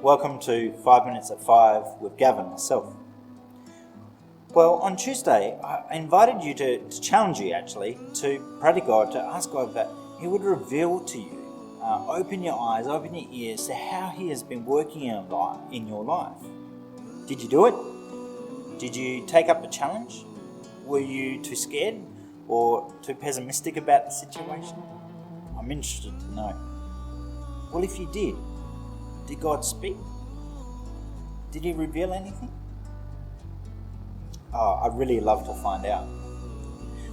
Welcome to 5 Minutes at 5 with Gavin, myself. Well, on Tuesday, I invited you to challenge you actually, to pray to God, to ask God that He would reveal to you, open your eyes, open your ears to how He has been working in your life. Did you do it? Did you take up the challenge? Were you too scared or too pessimistic about the situation? I'm interested to know. Well, if you did God speak? Did He reveal anything? I'd really love to find out.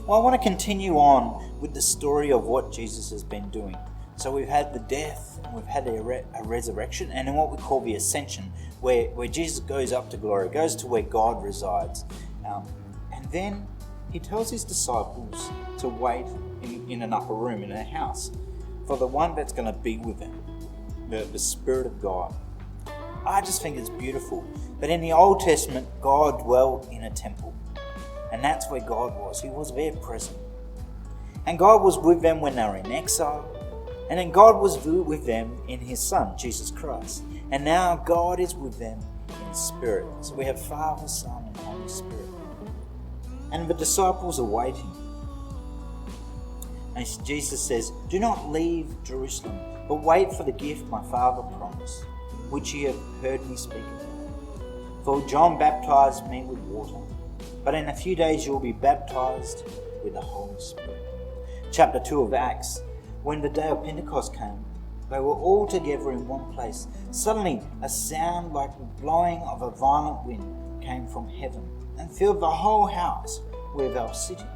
Well, I want to continue on with the story of what Jesus has been doing. So we've had the death, and we've had a resurrection, and in what we call the ascension, where Jesus goes up to glory, goes to where God resides. And then He tells His disciples to wait in an upper room, in a house, for the one that's going to be with them, the Spirit of God. I just think it's beautiful. But in the Old Testament, God dwelt in a temple. And that's where God was. He was there present. And God was with them when they were in exile. And then God was with them in His Son, Jesus Christ. And now God is with them in Spirit. So we have Father, Son, and Holy Spirit. And the disciples are waiting. And Jesus says, "Do not leave Jerusalem, but wait for the gift my Father promised, which ye have heard me speak of. For John baptized me with water, but in a few days you will be baptized with the Holy Spirit." Chapter 2 of Acts. When the day of Pentecost came, they were all together in one place. Suddenly a sound like the blowing of a violent wind came from heaven and filled the whole house where they were sitting.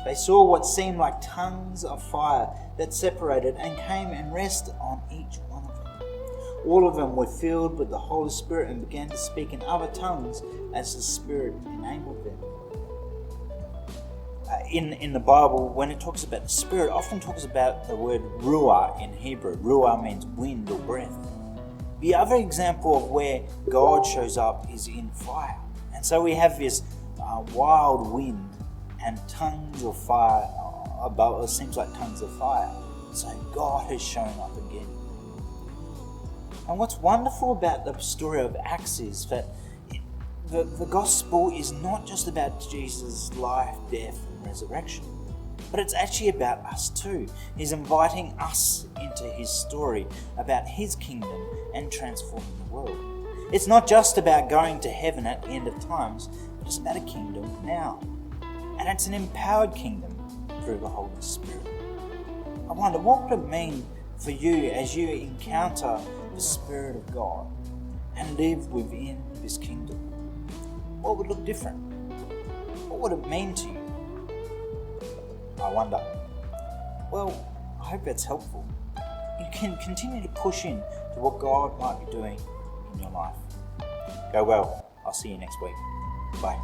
They saw what seemed like tongues of fire that separated and came and rested on each one of them. All of them were filled with the Holy Spirit and began to speak in other tongues as the Spirit enabled them. In the Bible, when it talks about the Spirit, it often talks about the word ruah in Hebrew. Ruah means wind or breath. The other example of where God shows up is in fire. And so we have this wild wind and tongues of fire above. It seems like tongues of fire. So God has shown up again. And what's wonderful about the story of Acts is that the gospel is not just about Jesus' life, death, and resurrection, but it's actually about us too. He's inviting us into His story about His kingdom and transforming the world. It's not just about going to heaven at the end of times, but it's about a kingdom now. And it's an empowered kingdom through the Holy Spirit. I wonder, what would it mean for you as you encounter the Spirit of God and live within this kingdom? What would look different? What would it mean to you? I wonder. Well, I hope that's helpful. You can continue to push in to what God might be doing in your life. Go well. I'll see you next week. Bye.